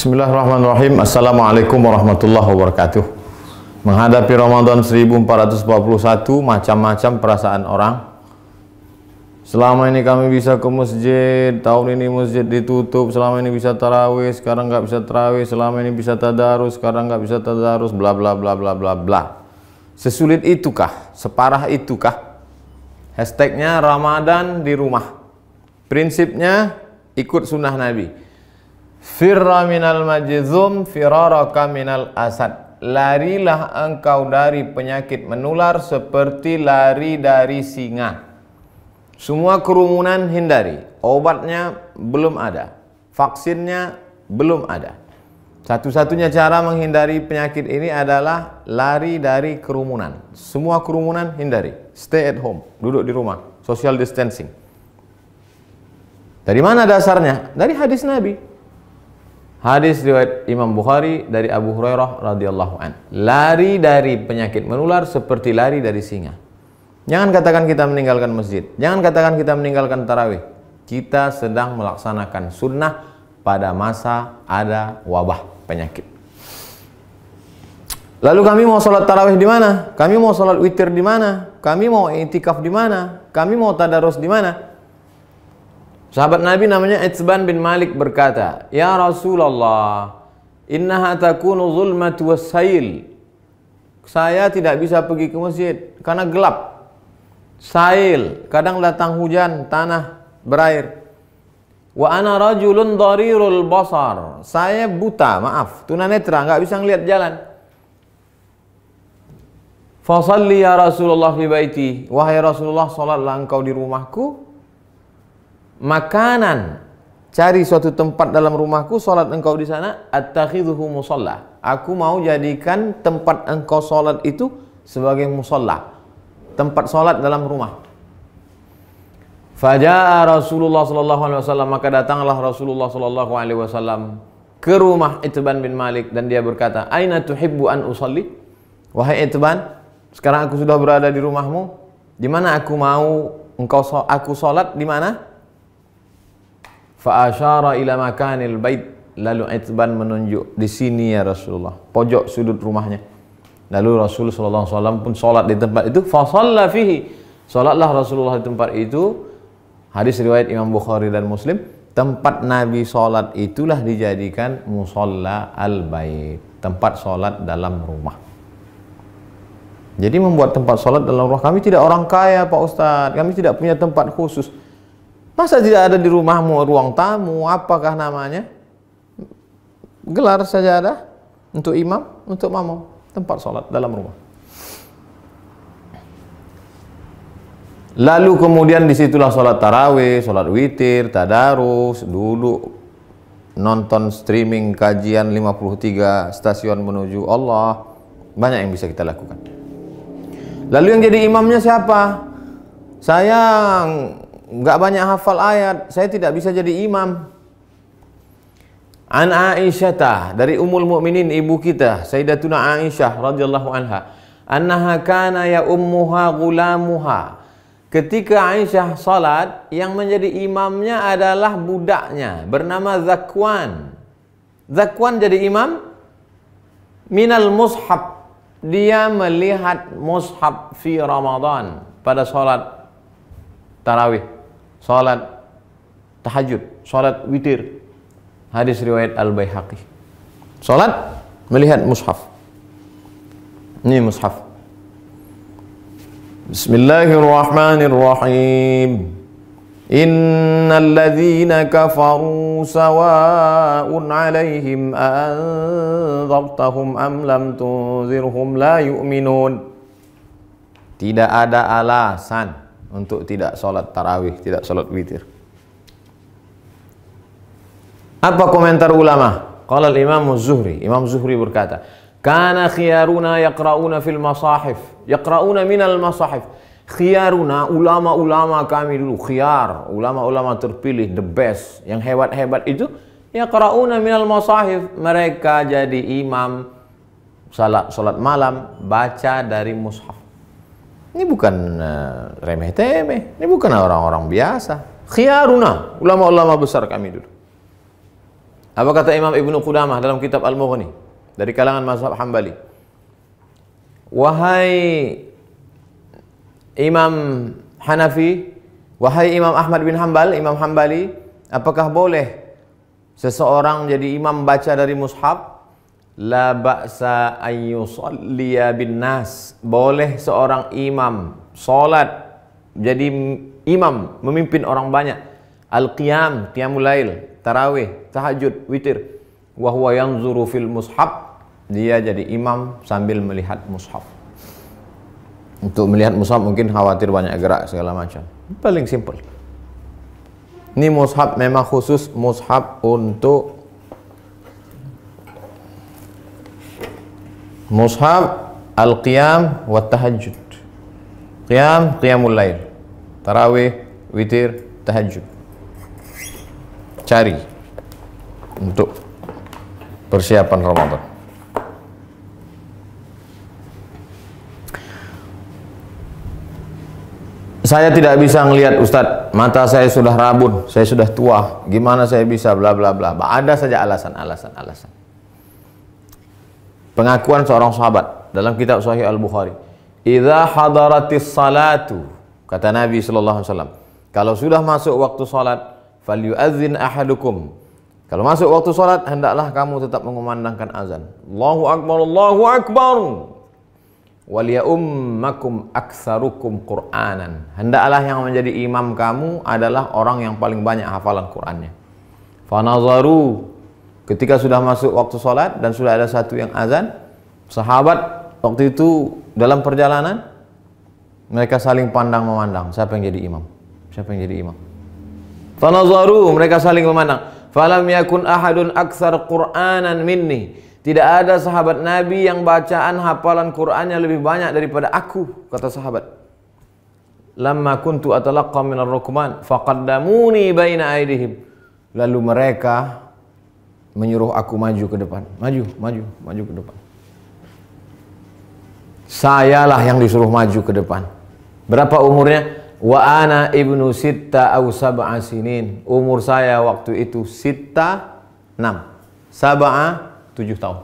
Bismillahirrahmanirrahim. Assalamualaikum warahmatullahi wabarakatuh. Menghadapi Ramadan 1441, macam-macam perasaan orang. Selama ini kami bisa ke masjid, tahun ini masjid ditutup. Selama ini bisa tarawih, sekarang nggak bisa tarawih. Selama ini bisa tadarus, sekarang nggak bisa tadarus. Bla bla bla bla bla bla. Sesulit itukah? Separah itukah? Hashtagnya Ramadan di rumah. Prinsipnya ikut sunnah Nabi. Firra minal majzum firaraka minal asad. Larilah engkau dari penyakit menular seperti lari dari singa. Semua kerumunan hindari. Obatnya belum ada, vaksinnya belum ada. Satu-satunya cara menghindari penyakit ini adalah lari dari kerumunan. Semua kerumunan hindari. Stay at home, duduk di rumah, social distancing. Dari mana dasarnya? Dari hadis Nabi. Hadis riwayat Imam Bukhari dari Abu Hurairah radhiyallahu an. Lari dari penyakit menular seperti lari dari singa. Jangan katakan kita meninggalkan masjid. Jangan katakan kita meninggalkan tarawih. Kita sedang melaksanakan sunnah pada masa ada wabah penyakit. Lalu kami mau sholat tarawih di mana? Kami mau sholat witir di mana? Kami mau i'tikaf di mana? Kami mau tadarus di mana? Sahabat Nabi namanya Itsban bin Malik berkata, "Ya Rasulullah, innaha takunu zulmatu wassail." Saya tidak bisa pergi ke masjid karena gelap. Sail, kadang datang hujan, tanah berair. Wa ana rajulun dharirul basar. Saya buta, maaf, tunanetra, nggak bisa ngelihat jalan. Fa shalli ya Rasulullah fi baiti. Wahai Rasulullah, salatlah engkau di rumahku. Makanan, cari suatu tempat dalam rumahku, sholat engkau di sana. Attakhidhuhu musalla. Aku mau jadikan tempat engkau sholat itu sebagai musalla, tempat sholat dalam rumah. Faja'a Rasulullah sallallahu alaihi wasallam, maka datanglah Rasulullah sallallahu alaihi wasallam ke rumah Itsban bin Malik dan dia berkata, "Aina tuhibbu an usalli?" Wahai Itsban, sekarang aku sudah berada di rumahmu. Di mana aku mau aku sholat di mana? Fa'asyara ila makanil bait. Lalu Itsban menunjuk, di sini ya Rasulullah, pojok sudut rumahnya. Lalu Rasul sallallahu alaihi wasallam pun salat di tempat itu. Fa shalla fihi. Salatlah Rasulullah di tempat itu. Hadis riwayat Imam Bukhari dan Muslim. Tempat Nabi salat itulah dijadikan musalla al-bait, tempat salat dalam rumah. Jadi membuat tempat salat dalam rumah. Kami tidak orang kaya, Pak Ustadz. Kami tidak punya tempat khusus. Masa tidak ada di rumahmu ruang tamu? Apakah namanya? Gelar sajadah untuk imam, untuk makmum, tempat sholat dalam rumah. Lalu kemudian disitulah sholat tarawih, sholat witir, tadarus, duduk nonton streaming kajian 53 stasiun menuju Allah. Banyak yang bisa kita lakukan. Lalu yang jadi imamnya siapa? Saya nggak banyak hafal ayat, saya tidak bisa jadi imam. An Aisyah, dari Ummul Mukminin, ibu kita Sayyidatuna Aisyah radhiyallahu anha, annaha kana ya ummuha gulamuha. Ketika Aisyah salat, yang menjadi imamnya adalah budaknya bernama Zakwan. Zakwan jadi imam minal mushaf. Dia melihat mushaf fi Ramadan pada salat tarawih, salat tahajud, salat witir. Hadis riwayat Al-Baihaqi. Salat melihat mushaf. Ini mushaf. Bismillahirrahmanirrahim. Innal ladzina kafaru sawa'un 'alaihim anzartahum am lam tunzirhum la yu'minun. Tidak ada alasan untuk tidak sholat tarawih, tidak sholat witir. Apa komentar ulama? Qala al-Imam Zuhri. Imam Zuhri berkata, "Kana khiyaruna yaqra'una fil masahif." Yaqra'una minal masahif. Khiyaruna, ulama-ulama kami dulu, khiyar, ulama-ulama terpilih, the best, yang hebat-hebat itu, yaqra'una minal masahif. Mereka jadi imam salat malam, baca dari mushaf. Ini bukan remeh-temeh, ini bukan orang-orang biasa. Khiyaruna, ulama-ulama besar kami dulu. Apa kata Imam Ibnu Qudamah dalam kitab Al-Mughni dari kalangan mazhab Hambali? Wahai Imam Hanafi, wahai Imam Ahmad bin Hanbal, Imam Hambali, apakah boleh seseorang jadi imam baca dari mushaf? La ba'sa an yusalliya bin nas. Boleh seorang imam salat jadi imam memimpin orang banyak. Al-qiyam, qiyamul lail, tarawih, tahajud, witir. Wa huwa yanzuru fil mushaf. Dia jadi imam sambil melihat mushaf. Untuk melihat mushaf mungkin khawatir banyak gerak segala macam. Paling simple. Ini mushaf memang khusus mushaf untuk mushaf al-qiyam wa tahajud. Qiyam, qiyamul lail. Tarawih, witir, tahajud. Cari untuk persiapan Ramadan. Saya tidak bisa ngelihat Ustadz, mata saya sudah rabun, saya sudah tua, gimana saya bisa bla bla bla. Ada saja alasan. Pengakuan seorang sahabat dalam kitab Sahih Al-Bukhari, idza hadaratis salatu, kata Nabi sallallahu alaihi wasallam, kalau sudah masuk waktu salat, falyu'adzin ahadukum. Kalau masuk waktu salat, hendaklah kamu tetap mengumandangkan azan. Allahu akbar, Allahu akbar. Waliyummakum aktsarukum Qur'anan. Hendaklah yang menjadi imam kamu adalah orang yang paling banyak hafalan Qur'annya. Fanazaru, ketika sudah masuk waktu salat dan sudah ada satu yang azan, sahabat waktu itu dalam perjalanan mereka saling pandang memandang, siapa yang jadi imam? Siapa yang jadi imam? Fanazaru, mereka saling memandang. Falam yakun ahadun aktsar Qur'anan minni. Tidak ada sahabat Nabi yang bacaan hafalan Qur'annya lebih banyak daripada aku, kata sahabat. Lamma kuntu atalaqqa minar rukman faqaddamuni baina aydihim. Lalu mereka menyuruh aku maju ke depan. Maju ke depan. Sayalah yang disuruh maju ke depan. Berapa umurnya? Wa ana ibnu sitta aw sab'a sinin. Umur saya waktu itu sitta 6. Sab'a 7 tahun.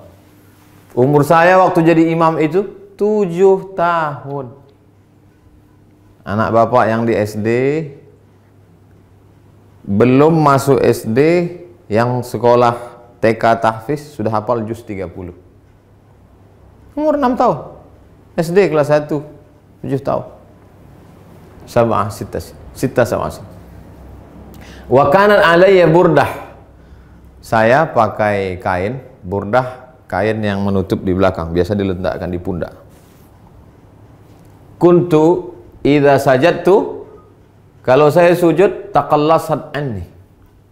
Umur saya waktu jadi imam itu 7 tahun. Anak bapak yang di SD, belum masuk SD, yang sekolah TK tahfiz sudah hafal juz 30. Umur 6 tahun. SD kelas 1, 7 tahun. Sab'ah sitta sab'ah. Wa kanat alayya burdah. Saya pakai kain burdah, kain yang menutup di belakang, biasa diletakkan di pundak. Kuntu idza sajadtu, kalau saya sujud, taqallasat anni.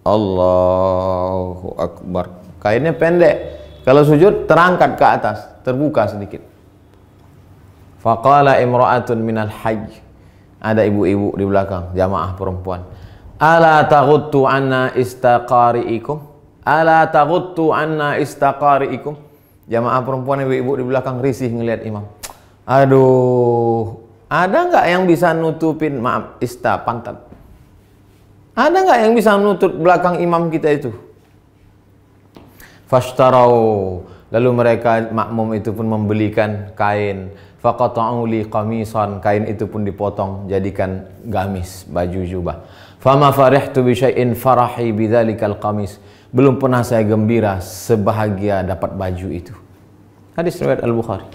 Allahu akbar. Kainnya pendek. Kalau sujud terangkat ke atas, terbuka sedikit. Faqala imra'atun minal hajj. Ada ibu-ibu di belakang, jamaah perempuan. Ala taghuttu anna istaqari'ikum? Ala taghuttu anna istaqari'ikum? Jamaah perempuan ibu-ibu di belakang risih ngelihat imam. Aduh, ada nggak yang bisa nutupin, maaf, pantat? Ada nggak yang bisa nutup belakang imam kita itu? Fashtarau, lalu mereka makmum itu pun membelikan kain. Faqata'u li qamisan, kain itu pun dipotong jadikan gamis, baju jubah. Fama farihtu bi syai'in farahi bidzalikal qamis. Belum pernah saya gembira sebahagia dapat baju itu. Hadis riwayat Al-Bukhari.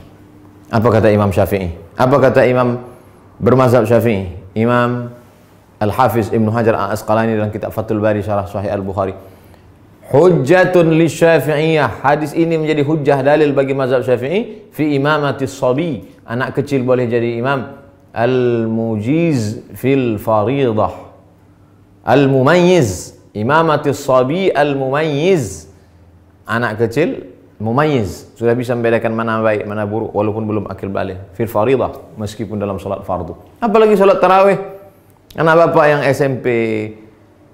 Apa kata Imam Syafi'i? Apa kata Imam bermazhab Syafi'i? Imam Al-Hafiz Ibnu Hajar Al-Asqalani dalam kitab Fathul Bari Syarah Sahih Al-Bukhari. Hujjatun li Syafi'iyah. Hadis ini menjadi hujjah dalil bagi mazhab Syafi'i fi imamatis sabi. Anak kecil boleh jadi imam. Al-mujiz fil faridah. Al-mumayyiz. Imamatis sabi al-mumayyiz. Anak kecil mumayyiz, sudah bisa membedakan mana baik mana buruk walaupun belum akil baligh, fil faridah, meskipun dalam salat fardu. Apalagi salat tarawih. Anak bapak yang SMP,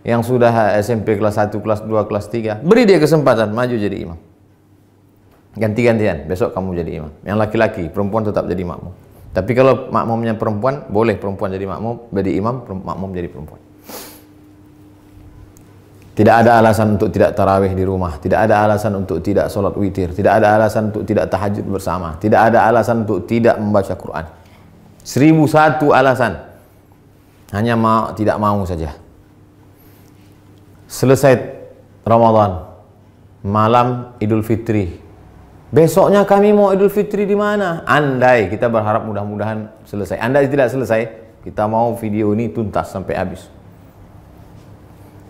yang sudah SMP kelas 1, kelas 2, kelas 3, beri dia kesempatan maju jadi imam. Ganti-gantian, besok kamu jadi imam. Yang laki-laki, perempuan tetap jadi makmum. Tapi kalau makmumnya perempuan, boleh perempuan jadi makmum, jadi imam, makmum jadi perempuan. Tidak ada alasan untuk tidak tarawih di rumah, tidak ada alasan untuk tidak sholat witir, tidak ada alasan untuk tidak tahajud bersama, tidak ada alasan untuk tidak membaca Quran. 1001 alasan. Hanya tidak mau saja. Selesai Ramadan, malam Idul Fitri. Besoknya kami mau Idul Fitri di mana? Andai, kita berharap mudah-mudahan selesai. Andai tidak selesai, kita mau video ini tuntas sampai habis.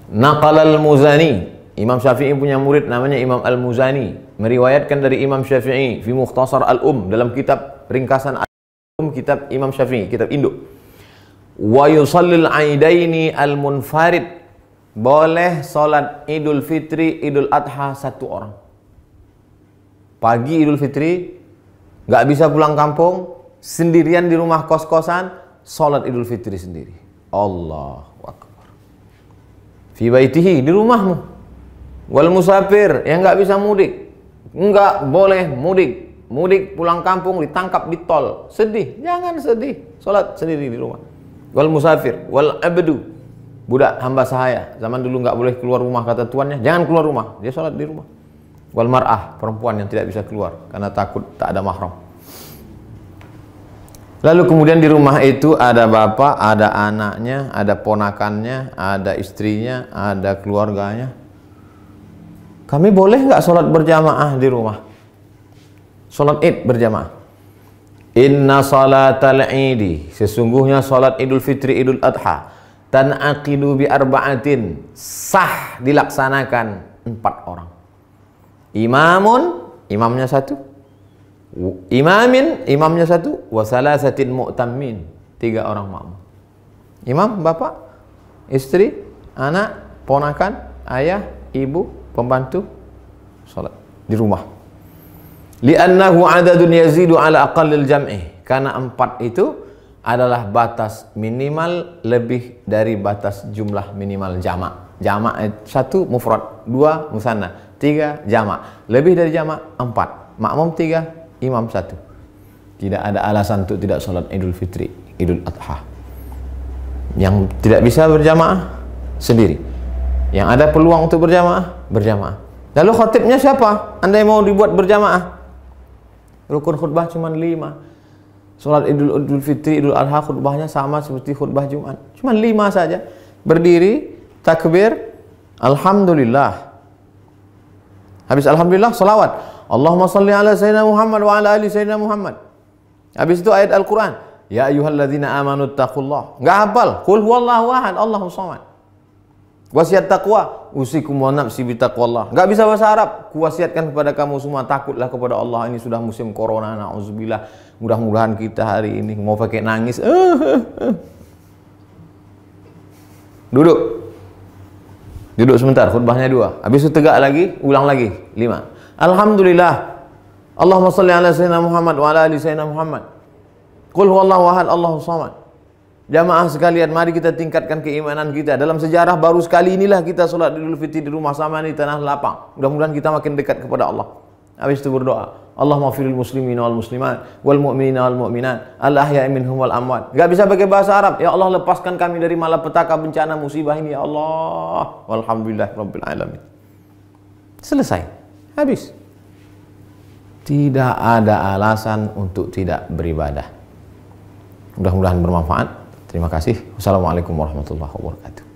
Naqal al-Muzani, Imam Syafi'i punya murid namanya Imam al-Muzani, meriwayatkan dari Imam Syafi'i fi Mukhtasar al-Um, dalam kitab ringkasan al-Um, kitab Imam Syafi'i, kitab induk. Wa yusallil aidaini al-munfarid, boleh salat Idul Fitri, Idul Adha satu orang. Pagi Idul Fitri, nggak bisa pulang kampung, sendirian di rumah kos-kosan, salat Idul Fitri sendiri. Allahu Akbar. Fi baitihi, di rumahmu. Wal musafir, yang nggak bisa mudik, nggak boleh mudik. Mudik pulang kampung ditangkap di tol, sedih. Jangan sedih, salat sendiri di rumah. Wal musafir, wal abdu, budak hamba sahaya. Zaman dulu nggak boleh keluar rumah kata tuannya, jangan keluar rumah, dia salat di rumah. Wal mar'ah, perempuan yang tidak bisa keluar karena takut tak ada mahram. Lalu kemudian di rumah itu ada bapak, ada anaknya, ada ponakannya, ada istrinya, ada keluarganya. Kami boleh nggak sholat berjamaah di rumah? Sholat id berjamaah. Inna salatal idi, sesungguhnya sholat Idul Fitri, Idul Adha, tan'aqidu bi arba'atin, sah dilaksanakan 4 orang. Imamun, imamnya 1. Imamin, imamnya 1, wa salasatin mu'tammin, 3 orang makmum. Imam, bapak, istri, anak, ponakan, ayah, ibu, pembantu, salat di rumah. Li'annahu adadun yazidu ala aqallil jam'i, karena 4 itu adalah batas minimal lebih dari batas jumlah minimal jamak. Jamak 1 mufrad, 2 musanna, 3 jamak. Lebih dari jamak 4, makmum 3, imam 1. Tidak ada alasan untuk tidak sholat Idul Fitri, Idul Adha. Yang tidak bisa berjamaah sendiri. Yang ada peluang untuk berjamaah, berjamaah. Lalu khatibnya siapa? Andai mau dibuat berjamaah, rukun khutbah cuma 5. Sholat Idul Fitri, Idul Adha khutbahnya sama seperti khutbah Jumat, cuma 5 saja. Berdiri, takbir, alhamdulillah. Habis alhamdulillah, salawat. Allahumma salli ala Sayyidina Muhammad wa ala ali Sayyidina Muhammad. Habis itu ayat Al-Quran. Ya ayyuhalladzina amanu taqullah. Nggak hafal. Qul huwallahu ahad, Allahus samad. Wasiat taqwa. Usikum wa nafsi bitaqwallah. Nggak bisa bahasa Arab. Kuwasiatkan kepada kamu semua, takutlah kepada Allah. Ini sudah musim corona, na'udzubillah. Mudah-mudahan kita hari ini mau pakai nangis. Duduk. Duduk sebentar, khutbahnya 2. Habis itu tegak lagi, ulang lagi 5. Alhamdulillah. Allahumma salli ala Sayyidina Muhammad wa ala ali Sayyidina Muhammad. Qul huwallahu ahad, Allahus samad. Jamaah sekalian, mari kita tingkatkan keimanan kita. Dalam sejarah baru sekali inilah kita sholat Idul Fitri di rumah sama di tanah lapang. Mudah-mudahan kita makin dekat kepada Allah. Habis itu berdoa, Allahumma firil muslimina wal muslimat wal mu'minina wal mu'minat al ahya'i minhum wal amwat. Gak bisa pakai bahasa Arab. Ya Allah, lepaskan kami dari malapetaka bencana musibah ini ya Allah. Walhamdulillah rabbil alamin. Selesai. Habis. Tidak ada alasan untuk tidak beribadah. Mudah-mudahan bermanfaat. Terima kasih. Wassalamualaikum warahmatullahi wabarakatuh.